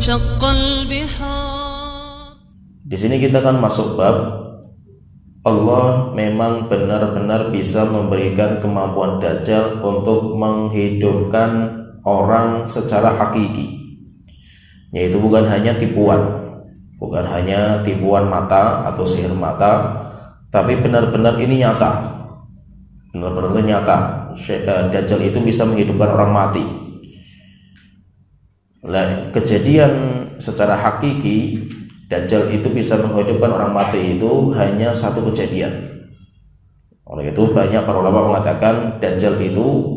وانشق البحار. Di sini kita akan masuk bab Allah memang benar-benar bisa memberikan kemampuan Dajjal untuk menghidupkan orang secara hakiki, yaitu bukan hanya tipuan mata atau sihir mata, tapi benar-benar ini nyata, Dajjal itu bisa menghidupkan orang mati. Kejadian secara hakiki Dajjal itu bisa menghidupkan orang mati itu hanya satu kejadian. Oleh itu banyak para ulama mengatakan Dajjal itu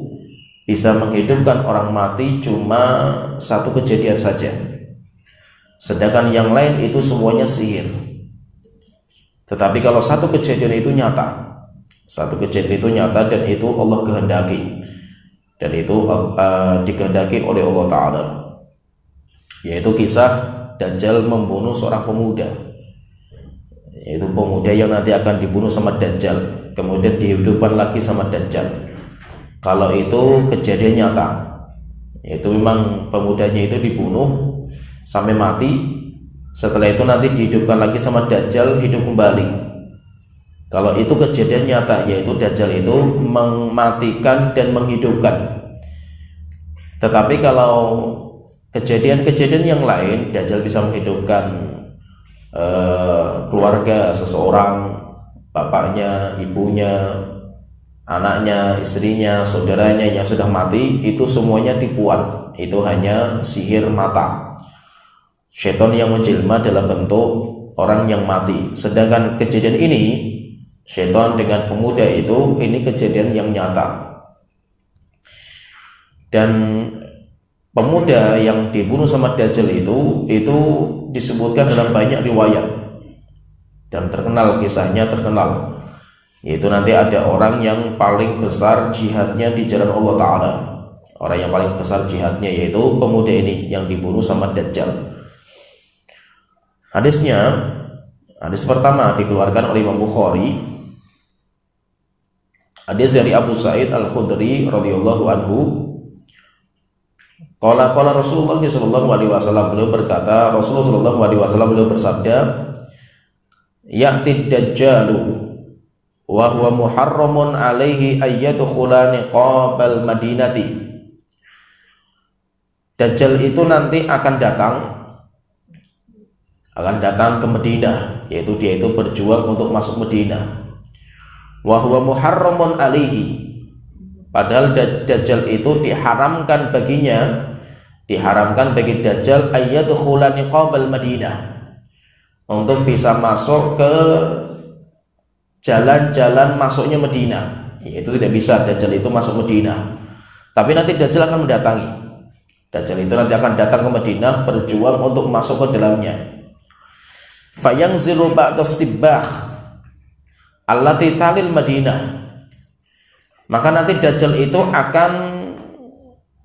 bisa menghidupkan orang mati cuma satu kejadian saja, sedangkan yang lain itu semuanya sihir. Tetapi kalau satu kejadian itu nyata dan itu Allah kehendaki, dan itu dikehendaki oleh Allah Ta'ala, yaitu kisah Dajjal membunuh seorang pemuda, yaitu pemuda yang nanti akan dibunuh sama Dajjal, kemudian dihidupkan lagi sama Dajjal. Kalau itu kejadian nyata, yaitu memang pemudanya itu dibunuh sampai mati, setelah itu nanti dihidupkan lagi sama Dajjal, hidup kembali. Kalau itu kejadian nyata, yaitu Dajjal itu mematikan dan menghidupkan. Tetapi kalau kejadian-kejadian yang lain, Dajjal bisa menghidupkan keluarga seseorang, bapaknya, ibunya, anaknya, istrinya, saudaranya yang sudah mati, itu semuanya tipuan, itu hanya sihir mata, syaitan yang menjelma dalam bentuk orang yang mati. Sedangkan kejadian ini, syaitan dengan pemuda itu, ini kejadian yang nyata. Dan pemuda yang dibunuh sama Dajjal itu disebutkan dalam banyak riwayat dan kisahnya terkenal, yaitu nanti ada orang yang paling besar jihadnya di jalan Allah Ta'ala. Orang yang paling besar jihadnya yaitu pemuda ini yang dibunuh sama Dajjal. Hadis pertama dikeluarkan oleh Imam Bukhari, hadis dari Abu Sa'id Al-Khudri radhiyallahu anhu. Qala Rasulullah sallallahu alaihi wasallam, beliau berkata, Rasulullah sallallahu alaihi wasallam beliau bersabda, ya'tid dajjalu wa huwa muharramun alaihi ayyadkhula niqabal madinati. Dajjal itu nanti akan datang ke Madinah, yaitu dia itu berjuang untuk masuk Madinah. Wa huwa muharramun alaihi, padahal Dajjal itu diharamkan bagi Dajjal ayyadkhula niqabal Madinah, untuk bisa masuk ke jalan-jalan masuknya Madinah. Yaitu tidak bisa Dajjal itu masuk Madinah, tapi nanti Dajjal akan mendatangi. Dajjal itu nanti akan datang ke Madinah, berjuang untuk masuk ke dalamnya. Fayanzilu ba'da sibbah allati talil Madinah, maka nanti Dajjal itu akan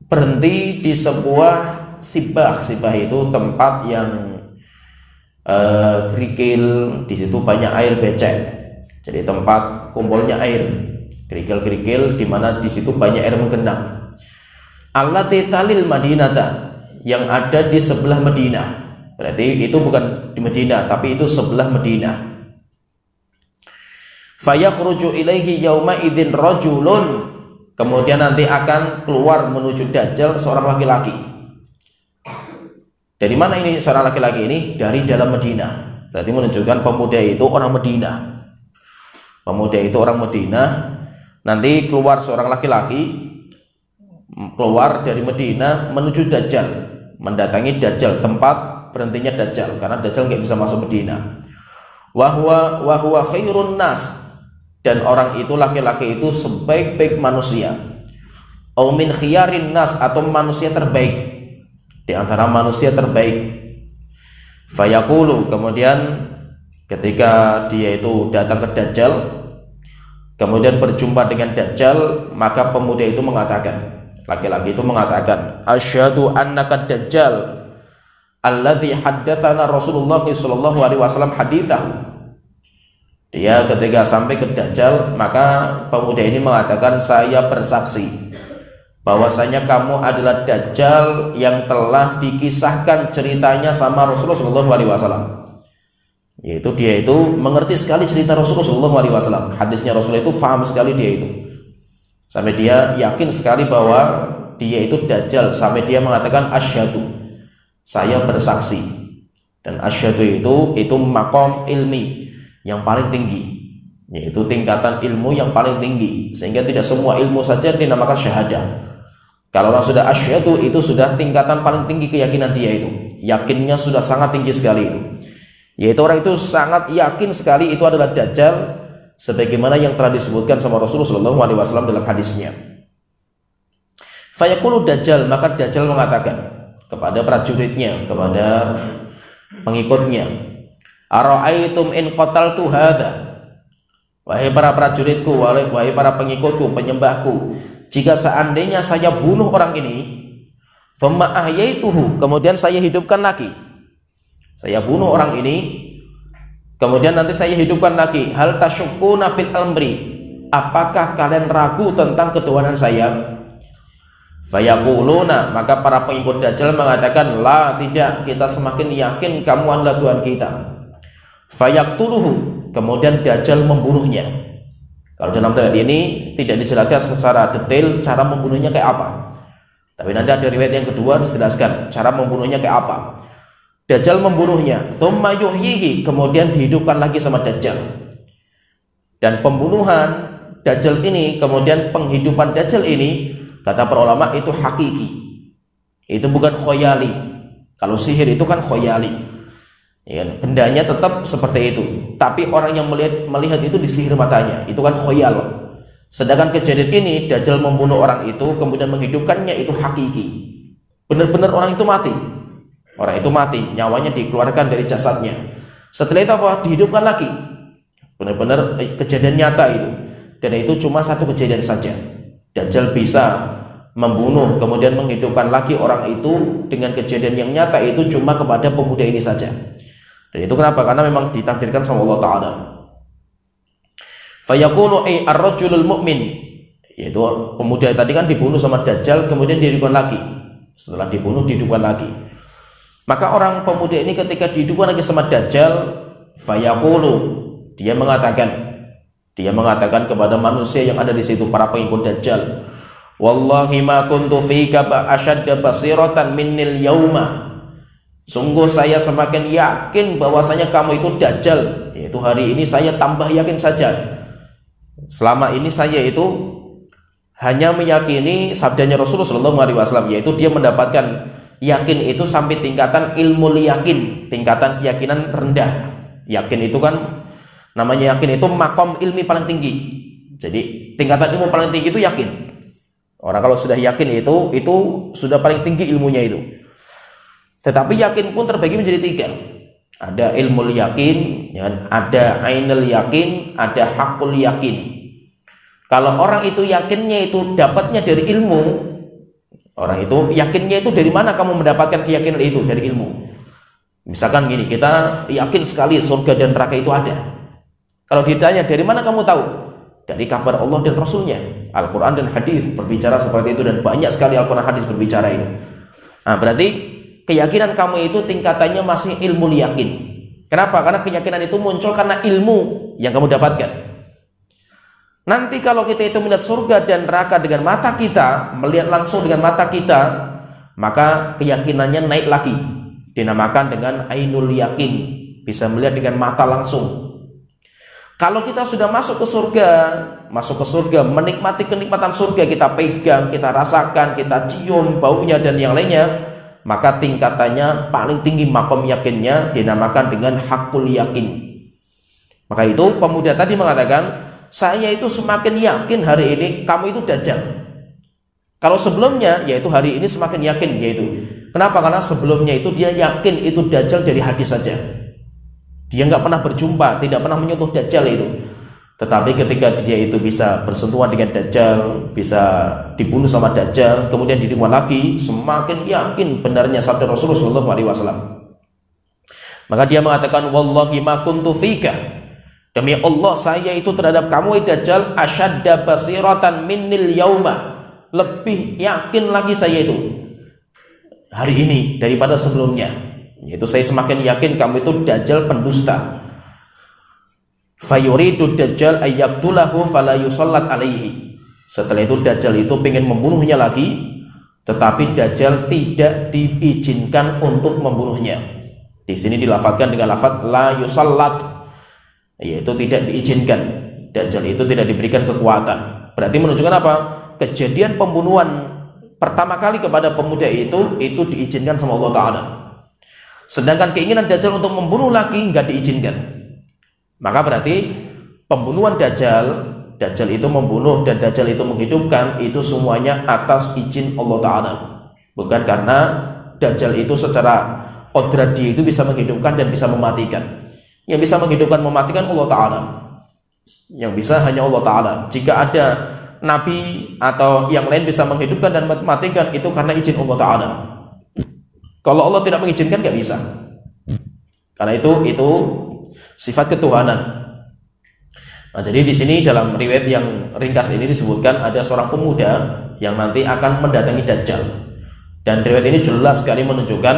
berhenti di sebuah sibah itu tempat yang kerikil, di situ banyak air becek, jadi tempat kumpulnya air, kerikil di mana di situ banyak air menggenang. Allati talil Madinata, yang ada di sebelah Madinah, berarti itu bukan di Madinah tapi itu sebelah Madinah. Fayakhruju ilaihi yauma idzin rajulun, kemudian nanti akan keluar menuju Dajjal seorang laki-laki. Dari mana ini seorang laki-laki ini? Dari dalam Madinah. Berarti menunjukkan pemuda itu orang Madinah. Pemuda itu orang Madinah. Nanti keluar seorang laki-laki, keluar dari Madinah menuju Dajjal, mendatangi Dajjal, tempat berhentinya Dajjal, karena Dajjal nggak bisa masuk Madinah. Wahwa khairun nas, dan orang itu, laki-laki itu sebaik-baik manusia. Au min khiyarin nas, atau manusia terbaik di antara manusia terbaik. Fayaqulu, kemudian ketika dia itu datang ke Dajjal, kemudian berjumpa dengan Dajjal, maka pemuda itu mengatakan, laki-laki itu mengatakan, asyhadu annaka Dajjal alladzi haddatsana Rasulullah sallallahu alaihi wasallam haditsahu. Dia ketika sampai ke Dajjal, maka pemuda ini mengatakan, saya bersaksi bahwasanya kamu adalah Dajjal yang telah dikisahkan ceritanya sama Rasulullah SAW. Yaitu dia itu mengerti sekali cerita Rasulullah SAW. Hadisnya Rasulullah itu paham sekali dia itu. Sampai dia yakin sekali bahwa dia itu Dajjal. Sampai dia mengatakan asyhadu, saya bersaksi. Dan asyhadu itu maqam ilmi yang paling tinggi, yaitu tingkatan ilmu yang paling tinggi, sehingga tidak semua ilmu saja dinamakan syahadah. Kalau orang sudah asyhadu, itu sudah tingkatan paling tinggi keyakinan dia itu. Yakinnya sudah sangat tinggi sekali itu. Yaitu orang itu sangat yakin sekali itu adalah Dajjal, sebagaimana yang telah disebutkan sama Rasulullah SAW dalam hadisnya. Fayaqulu Dajjal, maka Dajjal mengatakan kepada prajuritnya, kepada pengikutnya, ara'aitum in qataltu hadza, wahai para prajuritku, wahai para pengikutku, penyembahku, jika seandainya saya bunuh orang ini, thumma ahyaituhu, kemudian saya hidupkan lagi, saya bunuh orang ini, kemudian nanti saya hidupkan lagi, hal tasyakkuna fil amri, apakah kalian ragu tentang ketuhanan saya? Fayaquluna, maka para pengikut Dajjal mengatakan, la, tidak, kita semakin yakin kamu adalah Tuhan kita. Fayaqtuluhu, kemudian Dajjal membunuhnya. Kalau dalam riwayat ini tidak dijelaskan secara detail cara membunuhnya kayak apa, tapi nanti ada riwayat yang kedua dijelaskan cara membunuhnya kayak apa. Dajjal membunuhnya, thumma yuhyihi, kemudian dihidupkan lagi sama Dajjal. Dan pembunuhan Dajjal ini, kemudian penghidupan Dajjal ini, kata para ulama itu hakiki, itu bukan khoyali. Kalau sihir itu kan khoyali, ya, bendanya tetap seperti itu, tapi orang yang melihat itu disihir matanya, itu kan khoyal. Sedangkan kejadian ini Dajjal membunuh orang itu kemudian menghidupkannya, itu hakiki, benar-benar orang itu mati. Orang itu mati, nyawanya dikeluarkan dari jasadnya. Setelah itu apa? Dihidupkan lagi. Benar-benar kejadian nyata itu. Dan itu cuma satu kejadian saja. Dajjal bisa membunuh kemudian menghidupkan lagi orang itu dengan kejadian yang nyata itu cuma kepada pemuda ini saja. Dan itu kenapa? Karena memang ditakdirkan sama Allah Ta'ala. Fayaqulu ar-rajulul mu'min, yaitu pemuda tadi kan dibunuh sama Dajjal kemudian dihidupkan lagi. Setelah dibunuh dihidupkan lagi. Maka orang pemuda ini ketika dihidupkan lagi sama Dajjal, fayaqulu, dia mengatakan kepada manusia yang ada di situ, para pengikut Dajjal, wallahi ma kuntu fika ashadda basiratan minnil yauma, sungguh saya semakin yakin bahwasanya kamu itu Dajjal, yaitu hari ini saya tambah yakin saja. Selama ini saya itu hanya meyakini sabdanya Rasulullah SAW, yaitu dia mendapatkan yakin itu sampai tingkatan ilmu yakin, tingkatan keyakinan rendah. Yakin itu kan namanya yakin itu makom ilmi paling tinggi. Jadi tingkatan ilmu paling tinggi itu yakin. Orang kalau sudah yakin itu sudah paling tinggi ilmunya itu. Tetapi yakin pun terbagi menjadi tiga. Ada ilmu yakin, ada ainul yakin, ada hakul yakin. Kalau orang itu yakinnya itu dapatnya dari ilmu, orang itu yakinnya itu dari mana kamu mendapatkan keyakinan itu? Dari ilmu. Misalkan gini, kita yakin sekali surga dan neraka itu ada. Kalau ditanya dari mana kamu tahu? Dari kabar Allah dan Rasulnya. Al-Quran dan hadis berbicara seperti itu, dan banyak sekali Al-Quran hadis berbicara itu. Nah, berarti keyakinan kamu itu tingkatannya masih ilmu yakin. Kenapa? Karena keyakinan itu muncul karena ilmu yang kamu dapatkan. Nanti kalau kita itu melihat surga dan neraka dengan mata kita, melihat langsung dengan mata kita, maka keyakinannya naik lagi, dinamakan dengan ainul yakin, bisa melihat dengan mata langsung. Kalau kita sudah masuk ke surga, menikmati kenikmatan surga, kita pegang, kita rasakan, kita cium baunya dan yang lainnya, maka tingkatannya paling tinggi makom yakinnya dinamakan dengan hakul yakin. Maka itu pemuda tadi mengatakan, saya itu semakin yakin hari ini kamu itu Dajjal. Kalau sebelumnya, yaitu hari ini semakin yakin, yaitu kenapa? Karena sebelumnya itu dia yakin itu Dajjal dari hadis saja. Dia nggak pernah berjumpa, tidak pernah menyentuh Dajjal itu. Tetapi ketika dia itu bisa bersentuhan dengan Dajjal, bisa dibunuh sama Dajjal, kemudian dihidupkan lagi, semakin yakin benarnya sabda Rasulullah SAW. Maka dia mengatakan, wallahi ma kuntu fika, demi Allah saya itu terhadap kamu Dajjal asyadda basiratan minnil yauma, lebih yakin lagi saya itu hari ini daripada sebelumnya. Yaitu saya semakin yakin kamu itu dajjal pendusta. Fayuridu dajjal ayyaqtulahu fala yusallat alaihi. Setelah itu dajjal itu ingin membunuhnya lagi, tetapi dajjal tidak diizinkan untuk membunuhnya. Di sini dilafadzkan dengan lafaz la yusallat, yaitu tidak diizinkan. Dajjal itu tidak diberikan kekuatan. Berarti menunjukkan apa? Kejadian pembunuhan pertama kali kepada pemuda itu diizinkan sama Allah Ta'ala. Sedangkan keinginan dajjal untuk membunuh lagi nggak diizinkan. Maka berarti pembunuhan Dajjal itu membunuh dan Dajjal itu menghidupkan, itu semuanya atas izin Allah Ta'ala. Bukan karena Dajjal itu secara kodrat dia itu bisa menghidupkan dan bisa mematikan. Yang bisa menghidupkan mematikan Allah Ta'ala. Yang bisa hanya Allah Ta'ala. Jika ada Nabi atau yang lain bisa menghidupkan dan mematikan, itu karena izin Allah Ta'ala. Kalau Allah tidak mengizinkan, nggak bisa. Karena itu sifat ketuhanan. Nah, jadi di sini dalam riwayat yang ringkas ini disebutkan ada seorang pemuda yang nanti akan mendatangi Dajjal. Dan riwayat ini jelas sekali menunjukkan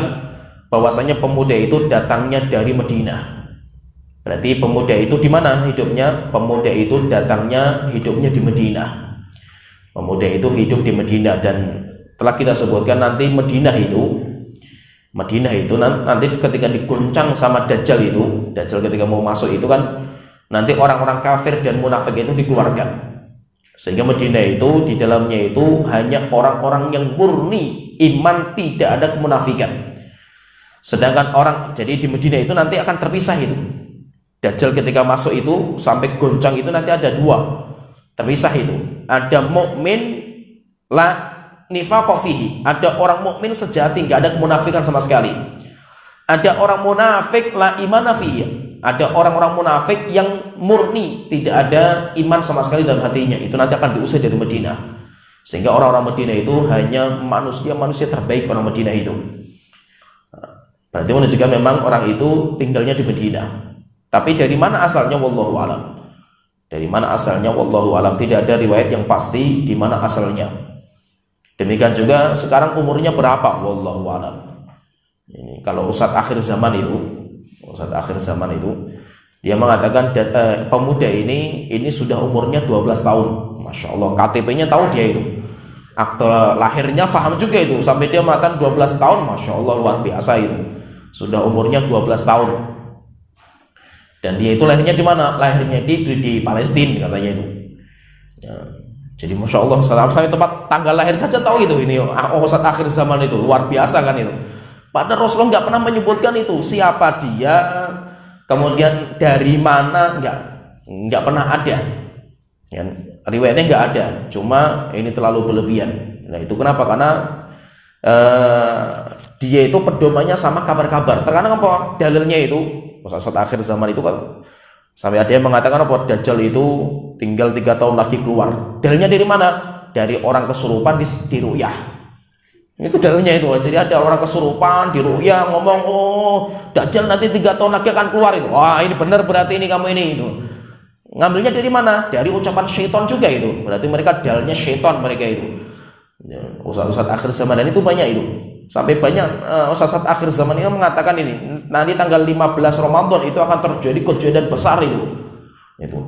bahwasanya pemuda itu datangnya dari Madinah. Berarti pemuda itu di mana hidupnya? Pemuda itu datangnya hidupnya di Madinah. Pemuda itu hidup di Madinah, dan telah kita sebutkan nanti Madinah itu nanti ketika diguncang sama Dajjal itu, Dajjal ketika mau masuk itu kan nanti orang-orang kafir dan munafik itu dikeluarkan. Sehingga Madinah itu di dalamnya itu hanya orang-orang yang murni iman, tidak ada kemunafikan. Sedangkan jadi di Madinah itu nanti akan terpisah itu. Dajjal ketika masuk itu sampai goncang itu nanti ada dua terpisah itu. Ada mukmin la nifaqah fihi, ada orang mukmin sejati, nggak ada kemunafikan sama sekali. Ada orang munafik la imana fihi, ada orang-orang munafik yang murni, tidak ada iman sama sekali dalam hatinya. Itu nanti akan diusir dari Madinah. Sehingga orang-orang Madinah itu hanya manusia terbaik orang Madinah itu. Berarti menunjukkan memang orang itu tinggalnya di Madinah. Tapi dari mana asalnya wallahu alam. Dari mana asalnya wallahu alam, tidak ada riwayat yang pasti di mana asalnya. Demikian juga sekarang umurnya berapa wallahu alam. Ini kalau Ustadz akhir zaman itu dia mengatakan pemuda ini sudah umurnya 12 tahun. Masya Allah, KTP-nya tahu dia itu, akte lahirnya paham juga itu, sampai dia mengatakan 12 tahun. Masya Allah, luar biasa itu, sudah umurnya 12 tahun. Dan dia itu lahirnya di mana? Lahirnya di Palestina katanya itu ya. Jadi Masya Allah, sampai tempat tanggal lahir saja tahu itu. Ini Ustadz akhir zaman itu luar biasa kan itu. Padahal Rasulullah nggak pernah menyebutkan itu siapa dia, kemudian dari mana, nggak pernah ada. Ya, riwayatnya nggak ada. Cuma ini terlalu berlebihan. Nah itu kenapa? Karena dia itu pedomannya sama kabar-kabar. Terkadang apa dalilnya itu? Saat akhir zaman itu kan sampai ada yang mengatakan apa? Dajjal itu tinggal 3 tahun lagi keluar. Dalilnya dari mana? Dari orang kesurupan di ru'yah. Itu dalilnya itu. Jadi ada orang kesurupan di ru'yah ngomong, oh Dajjal nanti 3 tahun lagi akan keluar itu. Wah ini benar berarti ini kamu ini itu. Ngambilnya dari mana? Dari ucapan syaitan juga itu. Berarti mereka dalilnya syaitan mereka itu. Ustaz akhir zaman dan itu banyak itu. Sampai banyak Ustaz akhir zaman ini mengatakan ini nanti tanggal 15 Ramadan itu akan terjadi kejadian besar itu.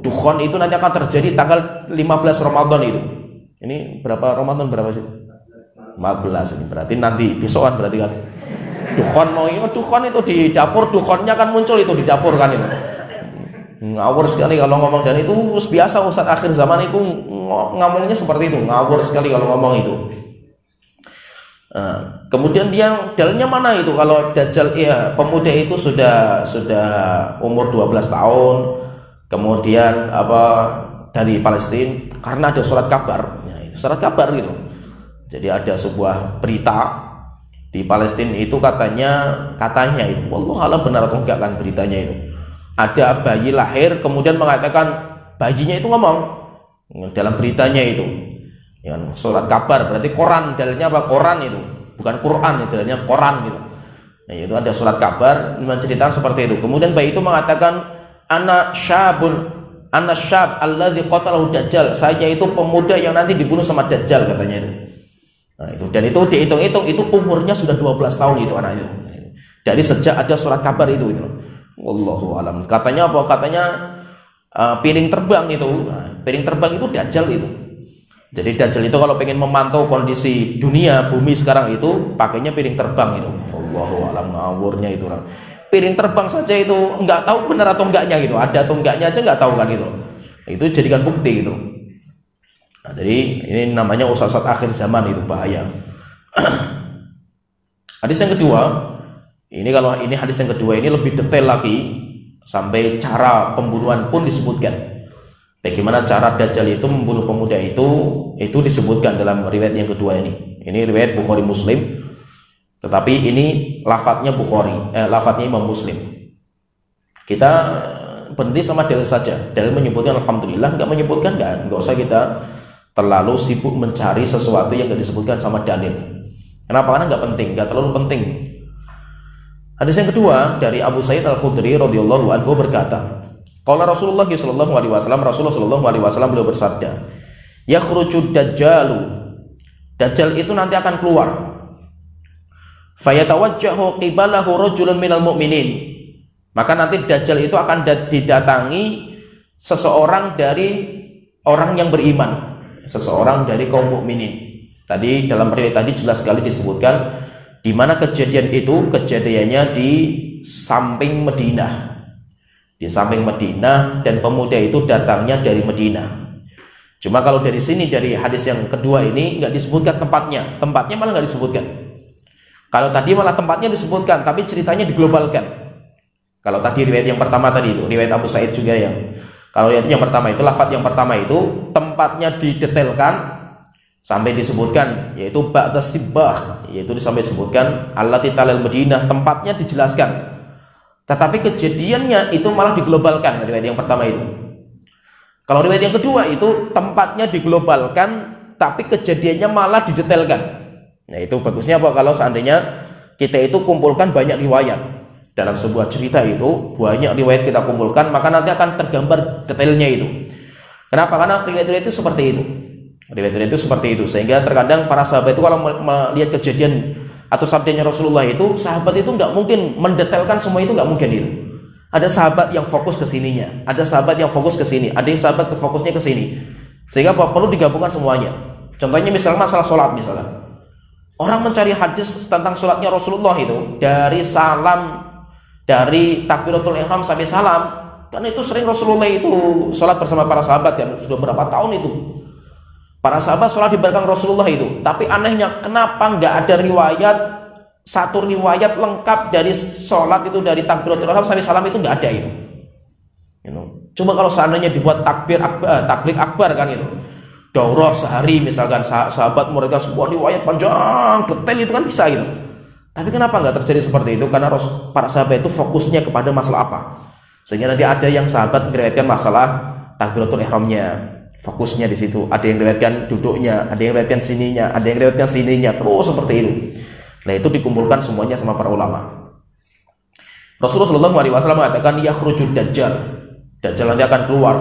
Dukhon itu nanti akan terjadi tanggal 15 Ramadan itu. Ini berapa Ramadan berapa sih? 14 ini berarti nanti besokan berarti kan. Dukhon itu di dapur, dukhonnya kan muncul itu di dapur kan itu. Ngawur sekali kalau ngomong, dan itu biasa Ustaz akhir zaman itu ngomongnya seperti itu, ngawur sekali kalau ngomong itu. Kemudian dia dalilnya mana itu kalau Dajjal pemuda itu sudah umur 12 tahun, kemudian dari Palestina, karena ada surat kabar. Ya, itu surat kabar gitu. Jadi ada sebuah berita di Palestina itu katanya itu, wallahu alam benar atau enggak kan beritanya itu. Ada bayi lahir, kemudian mengatakan bayinya itu ngomong dalam beritanya itu. Ya, surat kabar berarti Quran, dalilnya apa? Quran itu, bukan Quran, itu dalilnya Quran gitu. Nah, itu ada surat kabar menceritakan seperti itu. Kemudian bayi itu mengatakan anak syabun Anasyab alladzi qatalahu Dajjal. Saya itu pemuda yang nanti dibunuh sama Dajjal katanya itu. Nah, itu dan itu dihitung-hitung itu umurnya sudah 12 tahun itu anak itu. Dari sejak ada surat kabar itu. Wallahu alam. Katanya apa? Katanya piring terbang itu. Nah, piring terbang itu Dajjal itu. Jadi Dajjal itu kalau pengen memantau kondisi dunia bumi sekarang itu pakainya piring terbang itu. Wallahu alam, ngawurnya itu orang. Piring terbang saja itu nggak tahu benar atau enggaknya gitu. Ada atau enggaknya aja nggak tahu kan itu. Itu jadikan bukti gitu. Nah, jadi ini namanya usaha akhir zaman itu bahaya. Hadis yang kedua, ini kalau ini hadis yang kedua ini lebih detail lagi sampai cara pembunuhan pun disebutkan. Bagaimana cara Dajjal itu membunuh pemuda itu disebutkan dalam riwayat yang kedua ini. Ini riwayat Bukhari Muslim. Tetapi ini lafadznya Bukhari, lafadznya Imam Muslim. Kita berhenti sama dalil saja. Dalil menyebutkan alhamdulillah, nggak menyebutkan nggak usah kita terlalu sibuk mencari sesuatu yang nggak disebutkan sama dalil. Kenapa? Karena nggak penting, nggak terlalu penting. Hadis yang kedua dari Abu Sa'id Al-Khudri radhiyallahu anhu berkata, qala Rasulullah sallallahu alaihi wasallam, Rasulullah sallallahu alaihi wasallam beliau bersabda, yakhrujud dajjalu. Dajjal itu nanti akan keluar. Fayatawajjahu qibalahu rajulun minal mu'minin. Maka nanti Dajjal itu akan didatangi seseorang dari orang yang beriman, seseorang dari kaum mukminin. Tadi dalam riwayat tadi jelas sekali disebutkan di mana kejadian itu, kejadiannya di samping Madinah. Di samping Madinah, dan pemuda itu datangnya dari Madinah. Cuma kalau dari sini, dari hadis yang kedua ini nggak disebutkan tempatnya. Tempatnya malah nggak disebutkan. Kalau tadi malah tempatnya disebutkan, tapi ceritanya diglobalkan. Kalau tadi riwayat yang pertama tadi itu, riwayat Abu Sa'id juga kalau riwayat yang pertama itu, lafaz yang pertama itu tempatnya didetailkan sampai disebutkan, yaitu ba'da sibbah, yaitu sampai disebutkan allati talal Madinah, tempatnya dijelaskan. Tetapi kejadiannya itu malah diglobalkan riwayat yang pertama itu. Kalau riwayat yang kedua itu tempatnya diglobalkan, tapi kejadiannya malah didetailkan. Nah, itu bagusnya apa kalau seandainya kita itu kumpulkan banyak riwayat dalam sebuah cerita itu, banyak riwayat kita kumpulkan, maka nanti akan tergambar detailnya itu. Kenapa? Karena riwayat-riwayat itu seperti itu. Riwayat-riwayat itu seperti itu, sehingga terkadang para sahabat itu kalau melihat kejadian atau sabdanya Rasulullah itu, sahabat itu nggak mungkin mendetailkan semua itu, nggak mungkin itu. Ada sahabat yang fokus ke sininya, ada sahabat yang fokus ke sini, ada yang sahabat fokusnya ke sini, sehingga perlu digabungkan semuanya. Contohnya misalnya masalah sholat misalnya. Orang mencari hadis tentang sholatnya Rasulullah itu dari salam, dari takbiratul ihram sampai salam, karena itu sering Rasulullah itu sholat bersama para sahabat kan, sudah berapa tahun itu para sahabat sholat di belakang Rasulullah itu. Tapi anehnya kenapa nggak ada riwayat, satu riwayat lengkap dari sholat itu, dari takbiratul ihram sampai salam itu nggak ada itu. Coba kalau seandainya dibuat takbir akbar kan itu, daurah sehari misalkan, sahabat mereka sebuah riwayat panjang detail itu kan bisa gitu. Tapi kenapa nggak terjadi seperti itu? Karena para sahabat itu fokusnya kepada masalah apa, sehingga nanti ada yang sahabat meriwayatkan masalah takbiratul ihramnya, fokusnya di situ. Ada yang meriwayatkan duduknya, ada yang meriwayatkan sininya, ada yang meriwayatkan sininya, terus seperti itu. Nah, itu dikumpulkan semuanya sama para ulama. Rasulullah SAW mengatakan yakhrujud dajjal. Dajjal nanti akan keluar.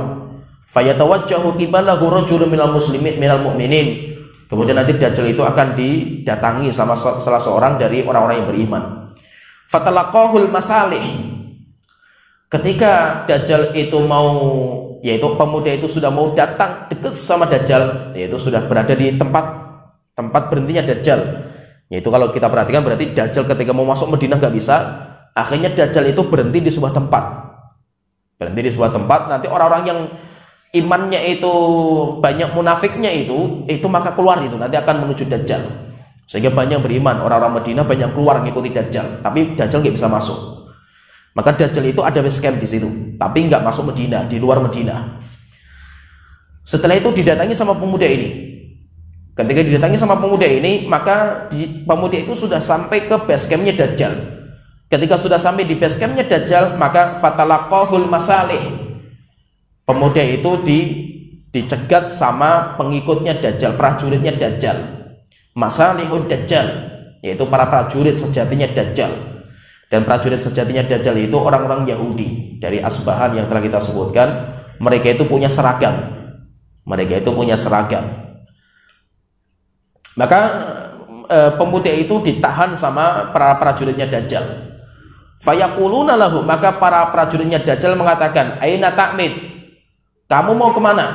Fayatawajjahu qibalahu rajulun minal muslimin minal mu'minin. Kemudian nanti Dajjal itu akan didatangi sama salah seorang dari orang-orang yang beriman. Fatalaqahul masalih. Ketika Dajjal itu mau, yaitu pemuda itu sudah mau datang dekat sama Dajjal, yaitu sudah berada di tempat berhentinya Dajjal. Yaitu kalau kita perhatikan berarti Dajjal ketika mau masuk Madinah nggak bisa. Akhirnya Dajjal itu berhenti di sebuah tempat. Berhenti di sebuah tempat, nanti orang-orang yang imannya itu banyak munafiknya itu maka keluar itu, nanti akan menuju Dajjal. Sehingga banyak beriman, orang-orang Madinah banyak keluar mengikuti Dajjal, tapi Dajjal nggak bisa masuk. Maka Dajjal itu ada base camp di situ, tapi nggak masuk Madinah, di luar Madinah. Setelah itu didatangi sama pemuda ini. Ketika didatangi sama pemuda ini, maka pemuda itu sudah sampai ke base campnya Dajjal. Ketika sudah sampai di base campnya Dajjal, maka fatalaqahul masalih. Pemuda itu dicegat sama pengikutnya Dajjal, prajuritnya Dajjal. Masalihud Dajjal, yaitu para prajurit sejatinya Dajjal. Dan prajurit sejatinya Dajjal itu orang-orang Yahudi dari Asbahan yang telah kita sebutkan. mereka itu punya seragam. Mereka itu punya seragam. Maka pemuda itu ditahan sama para prajuritnya Dajjal. Fayaquluna lahu, maka para prajuritnya Dajjal mengatakan, "Aina ta'mid?" Kamu mau kemana?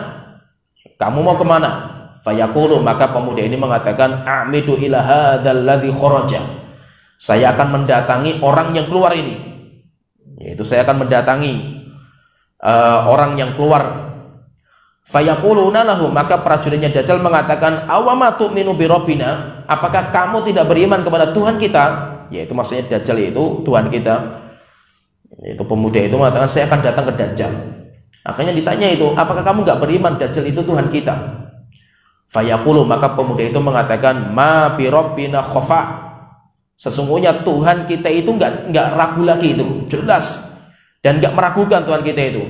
Kamu mau kemana? Fayaqulu, maka pemuda ini mengatakan, "A'midu ila hadzal ladzi kharaja." Saya akan mendatangi orang yang keluar ini. Yaitu saya akan mendatangi orang yang keluar. Fayaquluna lahu, maka prajuritnya Dajjal mengatakan, "Awama tu'minu bi rabbina?" Apakah kamu tidak beriman kepada Tuhan kita? Yaitu maksudnya Dajjal itu Tuhan kita. Itu pemuda itu mengatakan, "Saya akan datang ke Dajjal." Akhirnya ditanya itu, "Apakah kamu nggak beriman Dajjal itu Tuhan kita?" Fayaqulu, maka pemuda itu mengatakan, "Ma bi rabbina khafa." Sesungguhnya Tuhan kita itu nggak ragu lagi, itu jelas, dan nggak meragukan Tuhan kita itu.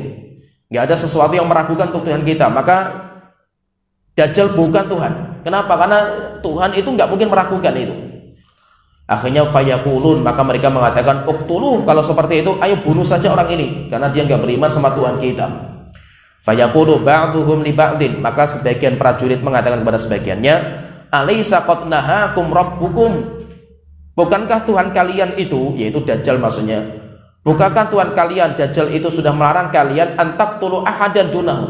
Nggak ada sesuatu yang meragukan untuk Tuhan kita. Maka Dajjal bukan Tuhan. Kenapa? Karena Tuhan itu nggak mungkin meragukan itu. Akhirnya fayaqulun, maka mereka mengatakan, "Uqtuluh." Kalau seperti itu, ayo bunuh saja orang ini, karena dia nggak beriman sama Tuhan kita. Fayaqulu ba'duhum li ba'din, maka sebagian prajurit mengatakan kepada sebagiannya, "Alaysa qad nahakum rabbukum?" Bukankah Tuhan kalian itu, yaitu Dajjal maksudnya, bukankah Tuhan kalian Dajjal itu sudah melarang kalian antaqtulu ahadan dunahu,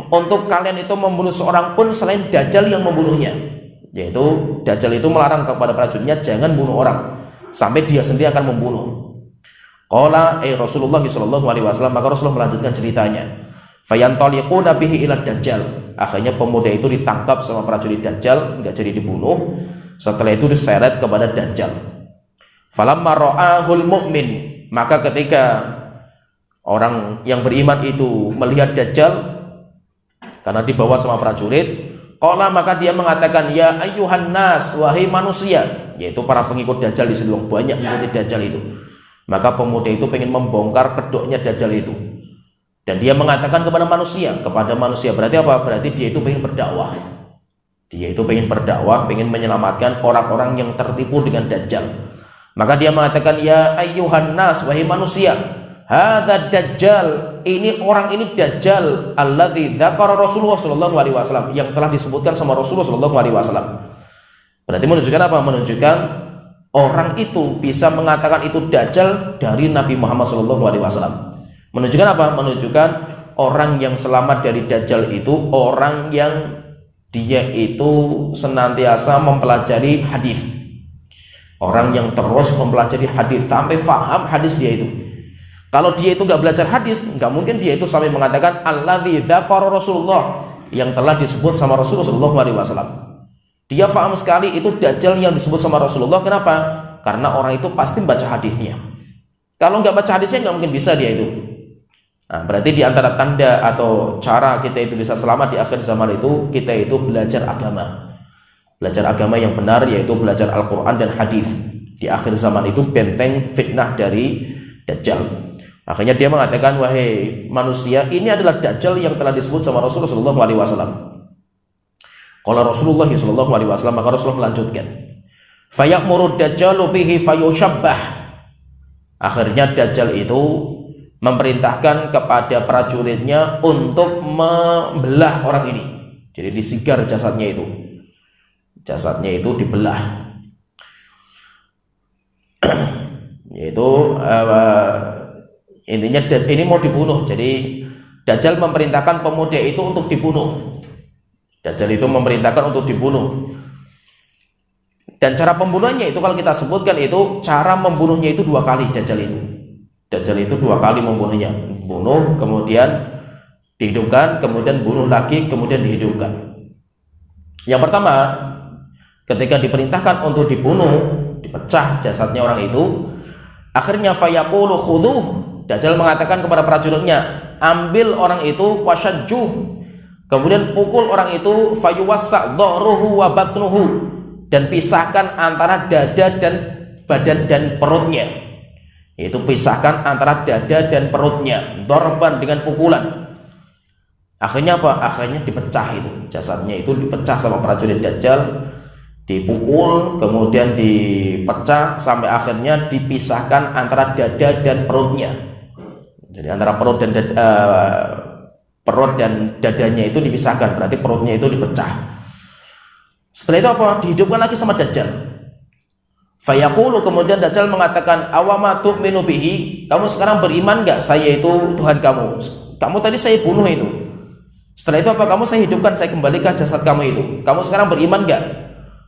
untuk kalian itu membunuh seorang pun selain Dajjal yang membunuhnya. Yaitu Dajjal itu melarang kepada prajuritnya, jangan bunuh orang sampai dia sendiri akan membunuh. Qala Rasulullah sallallahu alaihi wasallam, maka Rasulullah melanjutkan ceritanya. Fayantaliquna bihi ila Dajjal. Akhirnya pemuda itu ditangkap sama prajurit Dajjal, enggak jadi dibunuh. Setelah itu diseret kepada Dajjal. Falamma ra'ahul mu'min, maka ketika orang yang beriman itu melihat Dajjal, karena dibawa sama prajurit, qala, maka dia mengatakan, "Ya ayyuhan nas, wahai manusia." Yaitu para pengikut Dajjal di situ banyak mengikuti Dajjal itu. Maka pemuda itu pengen membongkar kedoknya Dajjal itu. Dan dia mengatakan kepada manusia. Berarti apa? Berarti dia itu pengen berdakwah. Dia itu pengen berdakwah, pengen menyelamatkan orang-orang yang tertipu dengan Dajjal. Maka dia mengatakan, "Ya ayyuhan nas, wahai manusia, hadza Dajjal, ini orang ini Dajjal, alladzi dzakara Rasulullah sallallahu alaihi wasallam, yang telah disebutkan sama Rasulullah sallallahu alaihi wasallam." Berarti menunjukkan apa? Menunjukkan orang itu bisa mengatakan itu Dajjal dari Nabi Muhammad sallallahu alaihi wasallam. Menunjukkan apa? Menunjukkan orang yang selamat dari Dajjal itu orang yang dia itu senantiasa mempelajari hadis. Orang yang terus mempelajari hadis sampai faham hadis dia itu. Kalau dia itu nggak belajar hadis, nggak mungkin dia itu sampai mengatakan alladzi dzakara Rasulullah, yang telah disebut sama Rasulullah sallallahu alaihi wasallam. Dia faham sekali itu Dajjal yang disebut sama Rasulullah. Kenapa? Karena orang itu pasti baca hadisnya. Kalau nggak baca hadisnya nggak mungkin bisa dia itu. Nah, berarti di antara tanda atau cara kita itu bisa selamat di akhir zaman itu, kita itu belajar agama. Belajar agama yang benar, yaitu belajar Al-Quran dan hadis. Di akhir zaman itu benteng fitnah dari Dajjal. Akhirnya dia mengatakan, "Wahai manusia, ini adalah Dajjal yang telah disebut sama Rasulullah sallallahu alaihi wasallam." Qala Rasulullah sallallahu alaihi wasallam, maka Rasulullah melanjutkan, "Fayamuru Dajjalu bihi fayushabbah." Akhirnya Dajjal itu memerintahkan kepada prajuritnya untuk membelah orang ini. Jadi disigar jasadnya itu. Jasadnya itu dibelah. Yaitu intinya ini mau dibunuh. Jadi Dajjal memerintahkan pemuda itu untuk dibunuh. Dajjal itu memerintahkan untuk dibunuh. Dan cara pembunuhannya itu kalau kita sebutkan itu, cara membunuhnya itu 2 kali Dajjal itu. Dajjal itu 2 kali membunuhnya. Bunuh, kemudian dihidupkan, kemudian bunuh lagi, kemudian dihidupkan. Yang pertama, ketika diperintahkan untuk dibunuh, dipecah jasadnya orang itu, akhirnya fayaqulu khudhuh. Dajjal mengatakan kepada prajuritnya, ambil orang itu, wasyajjuh, kemudian pukul orang itu, fayuwassa' dhahruhu wa batnuhu, dan pisahkan antara dada dan badan dan perutnya. Itu pisahkan antara dada dan perutnya, dorban, dengan pukulan. Akhirnya apa? Akhirnya dipecah itu, jasadnya itu dipecah sama prajurit Dajjal, dipukul, kemudian dipecah sampai akhirnya dipisahkan antara dada dan perutnya. Jadi antara perut dan dadanya itu dipisahkan, berarti perutnya itu dipecah. Setelah itu apa? Dihidupkan lagi sama Dajjal. Fayaqulu, kemudian Dajjal mengatakan, awama tu'minu bihi, kamu sekarang beriman enggak saya itu Tuhan kamu? Kamu tadi saya bunuh itu. Setelah itu apa? Kamu saya hidupkan, saya kembalikan jasad kamu itu. Kamu sekarang beriman enggak?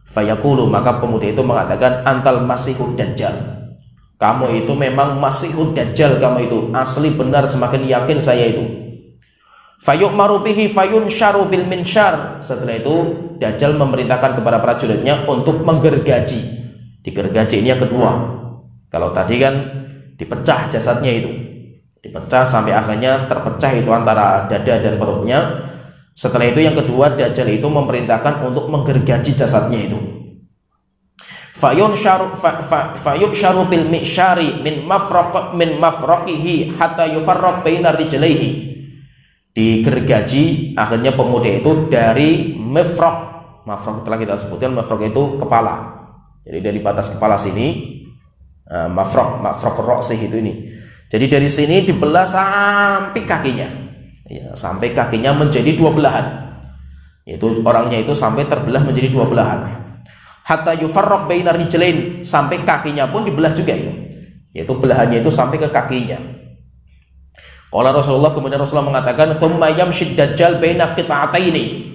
Fayaqulu, maka pemuda itu mengatakan, antal masihud Dajjal. Kamu itu memang masihud Dajjal, kamu itu asli benar, semakin yakin saya itu. Fayu'maru bihi fayunsharu bil minshar. Setelah itu Dajjal memerintahkan kepada prajuritnya untuk menggergaji. Digergaji ini yang kedua. Kalau tadi kan dipecah jasadnya itu, dipecah sampai akhirnya terpecah itu antara dada dan perutnya. Setelah itu yang kedua, Dajjal itu memerintahkan untuk menggergaji jasadnya itu. Fayunsharu bil mi'syari min mafraqihi hatta yufarraq baina rijlaihi. Digergaji akhirnya pemuda itu dari mafraq. Mafraq telah kita sebutkan, mafraq itu kepala. Jadi dari batas kepala sini, mafraq ra'sih itu ini. Jadi dari sini dibelah sampai kakinya, ya, sampai kakinya menjadi dua belahan. Yaitu orangnya itu sampai terbelah menjadi dua belahan. Hatta yufarraq bainar rijlain, sampai kakinya pun dibelah juga ya. Yaitu belahannya itu sampai ke kakinya. Qala Rasulullah, kemudian Rasulullah mengatakan, "Tsumma yamshid Dajjal baina qita'ataini."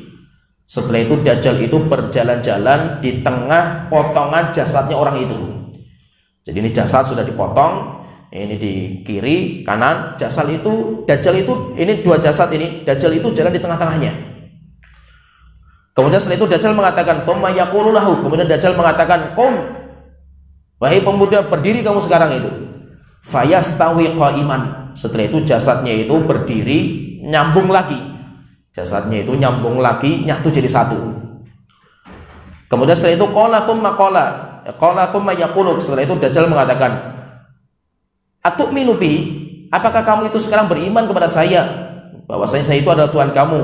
Setelah itu Dajjal itu berjalan-jalan di tengah potongan jasadnya orang itu. Jadi ini jasad sudah dipotong, ini di kiri, kanan, jasad itu, Dajjal itu, ini dua jasad ini, Dajjal itu jalan di tengah-tengahnya. Kemudian setelah itu Dajjal mengatakan, "Tsumma yaqulu lahu." Kemudian Dajjal mengatakan, "Qum, wahai pemuda, berdiri kamu sekarang itu." Fayastawi qa'iman. Setelah itu jasadnya itu berdiri, nyambung lagi. Jasadnya itu nyambung lagi, nyatu jadi satu. Kemudian setelah itu qala thumma yaqulu. Setelah itu Dajjal mengatakan, "Atu'minu bi?" Apakah kamu itu sekarang beriman kepada saya bahwasanya saya itu adalah Tuhan kamu?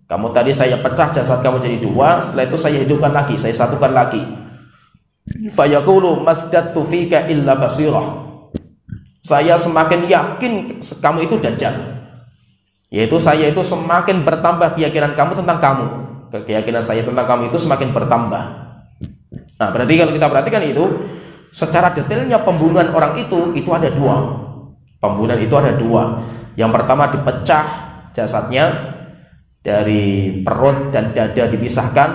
Kamu tadi saya pecah jasad kamu jadi dua, setelah itu saya hidupkan lagi, saya satukan lagi. Fayaqulu masdatu fika illa basirah. Saya semakin yakin kamu itu Dajjal. Yaitu saya itu semakin bertambah keyakinan kamu tentang kamu. Keyakinan saya tentang kamu itu semakin bertambah. Nah, berarti kalau kita perhatikan itu, secara detailnya pembunuhan orang itu ada dua. Pembunuhan itu ada dua. Yang pertama dipecah jasadnya, dari perut dan dada dipisahkan.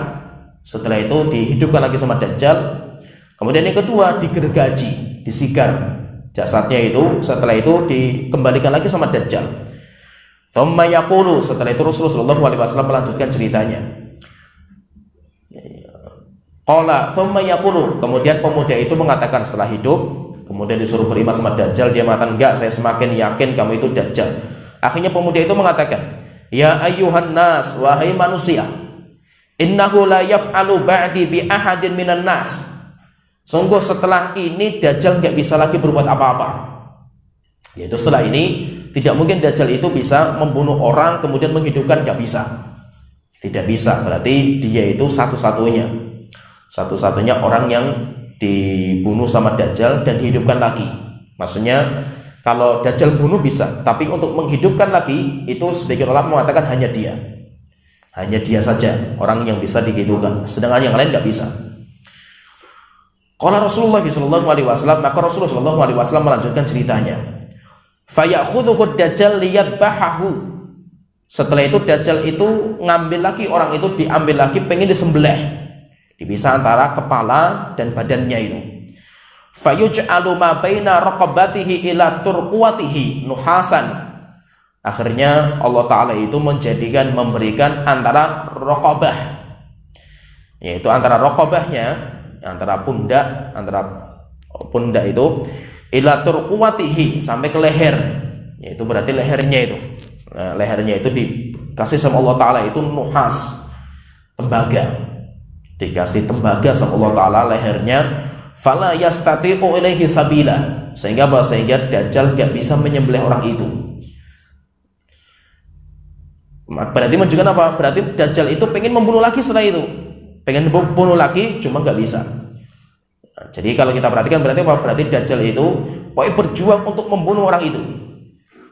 Setelah itu dihidupkan lagi sama Dajjal. Kemudian yang kedua digergaji, disigar jasadnya itu. Setelah itu dikembalikan lagi sama Dajjal. Thumma yaqulu. Setelah itu Rasulullah SAW melanjutkan ceritanya. Qala thumma yaqulu. Kemudian pemuda itu mengatakan setelah hidup, kemudian disuruh beriman sama Dajjal, dia mengatakan, enggak, saya semakin yakin kamu itu Dajjal. Akhirnya pemuda itu mengatakan, ya ayyuhan nas, wahai manusia, innahu la yaf'alu ba'di bi ahadin minan nas. Sungguh setelah ini Dajjal enggak bisa lagi berbuat apa-apa. Yaitu setelah ini tidak mungkin Dajjal itu bisa membunuh orang kemudian menghidupkan, enggak bisa. Tidak bisa, berarti dia itu satu-satunya orang yang dibunuh sama Dajjal dan dihidupkan lagi. Maksudnya kalau Dajjal bunuh bisa, tapi untuk menghidupkan lagi itu sebagian ulama mengatakan hanya dia saja orang yang bisa dihidupkan, sedangkan yang lain nggak bisa. Qala Rasulullah SAW, maka Rasulullah SAW melanjutkan ceritanya. Fayakhudhuhu Dajjal liyadbahahu. Setelah itu Dajjal itu ngambil lagi orang itu, diambil lagi, pengen disembelih, dipisah antara kepala dan badannya itu. Fayuj'alu ma baina raqabatihi ila turquwatihi nuhasan. Akhirnya Allah Ta'ala itu memberikan antara raqabah, yaitu antara raqabahnya, antara pundak itu, ila turquwatihi, sampai ke leher, yaitu berarti lehernya itu. Nah, lehernya itu dikasih sama Allah Ta'ala itu nuhas, tembaga. Dikasih tembaga sama Allah Ta'ala lehernya. Fala yastati'u ilaihi sabila. Sehingga Dajjal gak bisa menyembelih orang itu. Berarti menunjukkan apa? Berarti Dajjal itu pengen membunuh lagi setelah itu. Pengen membunuh lagi, cuma gak bisa. Nah, jadi kalau kita perhatikan berarti apa? Berarti Dajjal itu pokoknya berjuang untuk membunuh orang itu.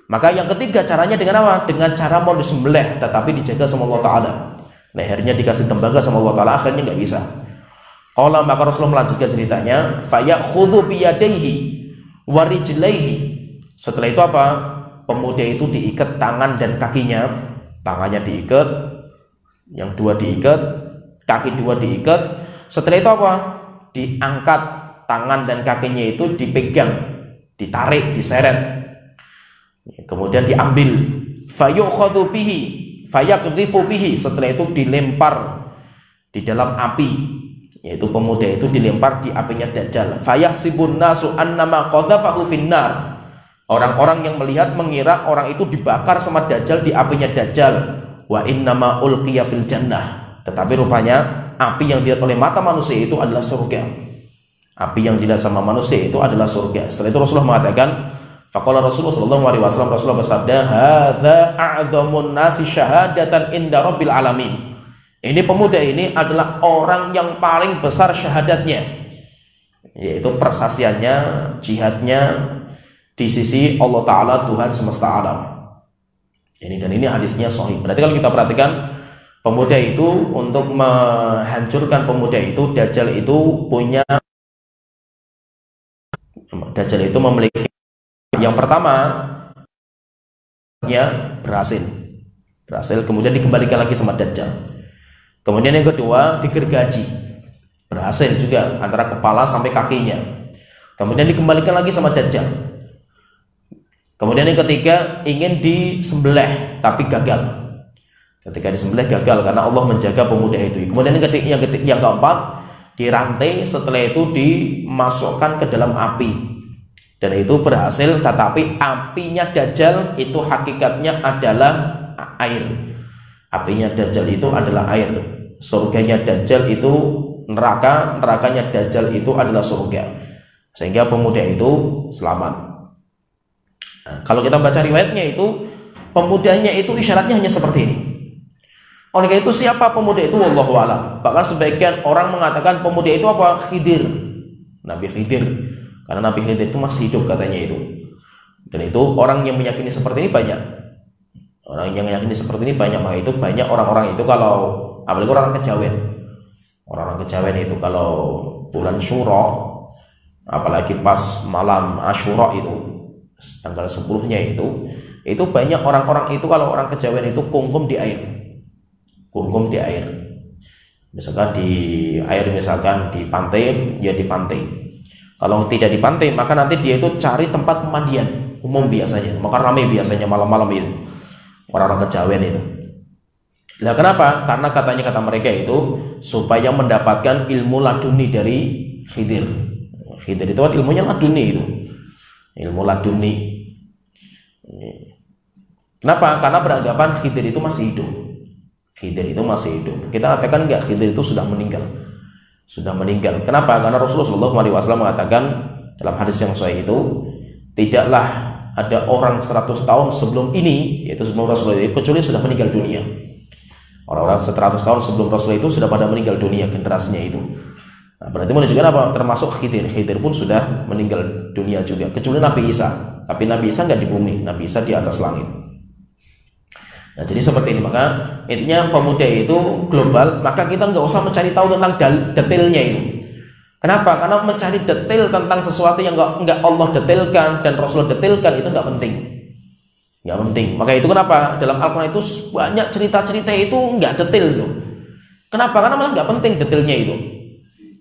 Maka yang ketiga caranya dengan apa? Dengan cara mau disembelih tetapi dijaga sama Allah Ta'ala. Lehernya dikasih tembaga sama Allah Ta'ala, akhirnya nggak bisa. Qala, maka Rasulullah melanjutkan ceritanya, fayakhudhu biyadaihi warijlaihi. Setelah itu apa? Pemuda itu diikat tangan dan kakinya. Tangannya diikat, yang dua diikat, kaki dua diikat. Setelah itu apa? Diangkat tangan dan kakinya itu, dipegang, ditarik, diseret. Kemudian diambil. Fayukhadhu bihi, fayaqdhifu bihi. Setelah itu dilempar di dalam api, yaitu pemuda itu dilempar di apinya Dajjal. Fayahsibun nasu annama qadhafahu finnar. Orang-orang yang melihat mengira orang itu dibakar sama Dajjal di apinya Dajjal. Wa innama ulqiya fil jannah. Tetapi rupanya api yang dilihat oleh mata manusia itu adalah surga. Api yang dilihat sama manusia itu adalah surga. Setelah itu Rasulullah mengatakan, faqala Rasulullah sallallahu alaihi wasallam, Rasulullah bersabda, hadza a'dhamun nasi syahadatan inda rabbil alamin. Ini pemuda ini adalah orang yang paling besar syahadatnya, yaitu persaksiannya, jihadnya di sisi Allah Ta'ala, Tuhan semesta alam. Dan ini hadisnya sahih. Berarti kalau kita perhatikan, pemuda itu untuk menghancurkan pemuda itu, Dajjal itu memiliki, yang pertama ya berhasil, kemudian dikembalikan lagi sama Dajjal. Kemudian yang kedua digergaji, berhasil juga antara kepala sampai kakinya. Kemudian dikembalikan lagi sama Dajjal. Kemudian yang ketiga ingin disembelih tapi gagal. Ketika disembelih gagal karena Allah menjaga pemuda itu. Kemudian yang keempat dirantai, setelah itu dimasukkan ke dalam api. Dan itu berhasil, tetapi apinya Dajjal itu hakikatnya adalah air. Apinya Dajjal itu adalah air. Surganya Dajjal itu neraka, nerakanya Dajjal itu adalah surga. Sehingga pemuda itu selamat. Nah, kalau kita baca riwayatnya itu, pemudanya itu isyaratnya hanya seperti ini. Oleh karena itu siapa pemuda itu? Wallahu a'lam. Bahkan sebagian orang mengatakan pemuda itu apa? Khidir, Nabi Khidir. Karena Nabi Khidir itu masih hidup katanya itu. Dan itu orang yang meyakini seperti ini banyak. Orang yang meyakini seperti ini banyak. Maka itu banyak orang-orang itu kalau, apalagi orang kejawen. Orang-orang kejawen itu kalau bulan Syuro, apalagi pas malam Asyura itu, tanggal 10-nya itu banyak orang-orang itu, kalau orang kejawen itu kungkum di air. Kungkum di air. Misalkan di air, misalkan di pantai, ya di pantai. Kalau tidak di pantai, maka nanti dia itu cari tempat pemandian umum biasanya. Maka ramai biasanya malam-malam itu orang-orang kejawen itu. Nah, kenapa? Karena kata mereka itu supaya mendapatkan ilmu laduni dari Khidir. Khidir itu kan ilmunya laduni itu. Ilmu laduni. Kenapa? Karena beranggapan Khidir itu masih hidup. Khidir itu masih hidup. Kita katakan enggak, Khidir itu sudah meninggal. Sudah meninggal. Kenapa? Karena Rasulullah SAW mengatakan dalam hadis yang sahih itu, tidaklah ada orang 100 tahun sebelum ini, yaitu sebelum Rasulullah itu, kecuali sudah meninggal dunia. Orang-orang 100 tahun sebelum Rasulullah itu sudah pada meninggal dunia, generasinya itu. Nah, berarti menunjukkan apa? Termasuk Khidir. Khidir pun sudah meninggal dunia juga, kecuali Nabi Isa. Tapi Nabi Isa nggak di bumi, Nabi Isa di atas langit. Nah, jadi seperti ini. Maka intinya pemuda itu global. Maka kita nggak usah mencari tahu tentang detailnya itu. Kenapa? Karena mencari detail tentang sesuatu yang nggak Allah detailkan dan Rasulullah detailkan itu nggak penting. Nggak penting. Maka itu kenapa dalam Al-Quran itu banyak cerita-cerita itu nggak detail itu. Kenapa? Karena malah nggak penting detailnya itu.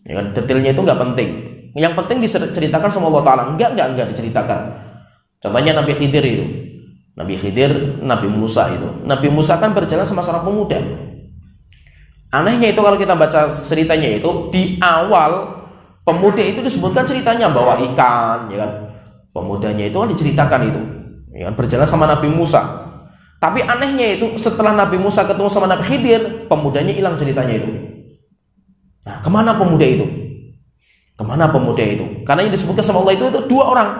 Ya kan? Detailnya itu nggak penting. Yang penting diceritakan sama Allah Ta'ala. Nggak diceritakan. Contohnya Nabi Khidir itu. Nabi Khidir, Nabi Musa itu. Nabi Musa kan berjalan sama seorang pemuda. Anehnya itu kalau kita baca ceritanya itu, di awal pemuda itu disebutkan ceritanya bawa ikan, ya kan. Pemudanya itu kan diceritakan itu, ya kan, berjalan sama Nabi Musa. Tapi anehnya itu setelah Nabi Musa ketemu sama Nabi Khidir, pemudanya hilang ceritanya itu. Nah, kemana pemuda itu? Kemana pemuda itu? Karena yang disebutkan sama Allah itu dua orang.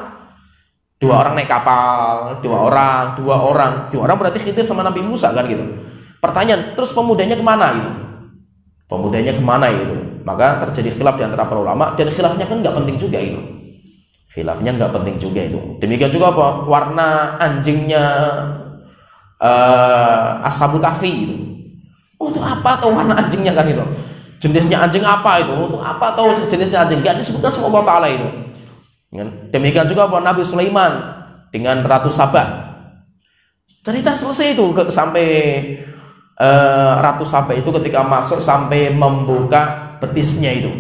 Dua orang naik kapal, dua orang berarti Khidir sama Nabi Musa kan gitu. Pertanyaan, terus pemudanya kemana itu? Pemudanya kemana itu? Maka terjadi khilaf di antara para ulama, dan khilafnya kan nggak penting juga itu. Khilafnya nggak penting juga itu. Demikian juga apa? Warna anjingnya Ashabul Kahfi itu. Untuk apa tahu warna anjingnya kan itu? Jenisnya anjing apa itu? Untuk apa tahu jenisnya anjing? Gak disebutkan sama Allah Ta'ala itu. Demikian juga apa? Nabi Sulaiman dengan Ratu Saba. Cerita selesai itu sampai Ratu Saba itu ketika masuk sampai membuka betisnya itu,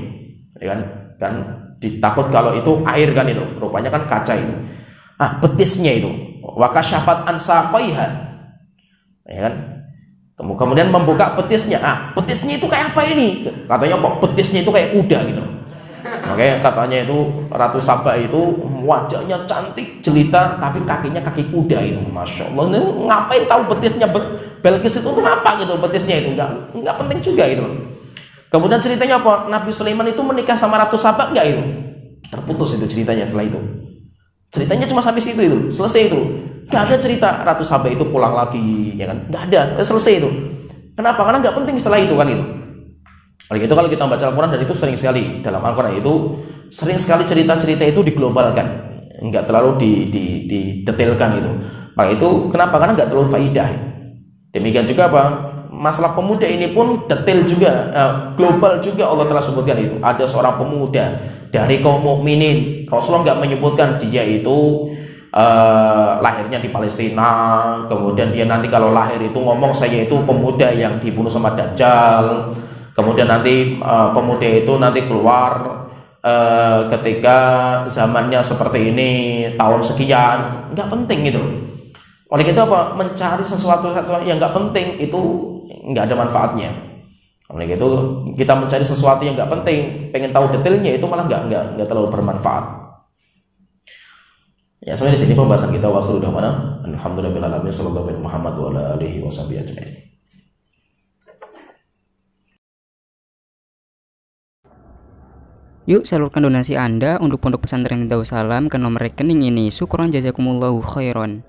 ya kan ditakut kalau itu air kan itu, rupanya kan kaca itu. Betisnya itu, wa kasyafat an saqaiha, ya kan. Kemudian membuka betisnya. Betisnya itu kayak apa ini? Katanya kok betisnya itu kayak kuda gitu. Makanya katanya itu Ratu Saba itu wajahnya cantik jelita tapi kakinya kaki kuda itu, masya Allah. Ngapain tahu betisnya Belkis itu apa gitu betisnya itu? Nggak penting juga itu. Kemudian ceritanya apa? Nabi Sulaiman itu menikah sama Ratu Saba nggak itu? Terputus itu ceritanya setelah itu. Ceritanya cuma sampai situ itu, selesai itu. Nggak ada cerita Ratu Saba itu pulang lagi, ya kan? Nggak ada, selesai itu. Kenapa? Karena nggak penting setelah itu kan itu. Oleh itu kalau kita baca Al-Quran, dan itu sering sekali dalam Al-Quran itu sering sekali cerita-cerita itu diglobalkan, nggak terlalu didetailkan itu. Maka itu kenapa? Karena nggak terlalu faidah. Demikian juga apa? Masalah pemuda ini pun detail juga, global juga Allah telah sebutkan itu. Ada seorang pemuda dari kaum mukminin. Rasulullah nggak menyebutkan dia itu lahirnya di Palestina, kemudian dia nanti kalau lahir itu ngomong saya itu pemuda yang dibunuh sama Dajjal. Kemudian nanti pemuda itu nanti keluar ketika zamannya seperti ini tahun sekian. Nggak penting itu. Oleh itu apa? Mencari sesuatu yang nggak penting itu nggak ada manfaatnya. Oleh itu kita mencari sesuatu yang nggak penting, pengen tahu detailnya itu malah nggak terlalu bermanfaat. Ya, sampai di sini pembahasan kita. Wa akhiru da'wana alhamdulillahirabbil alamin, sallallahu alaihi Muhammad wa ala alihi washabihi ajmain. Yuk salurkan donasi Anda untuk Pondok Pesantren Darussalam ke nomor rekening ini. Syukron jazakumullahu khairan.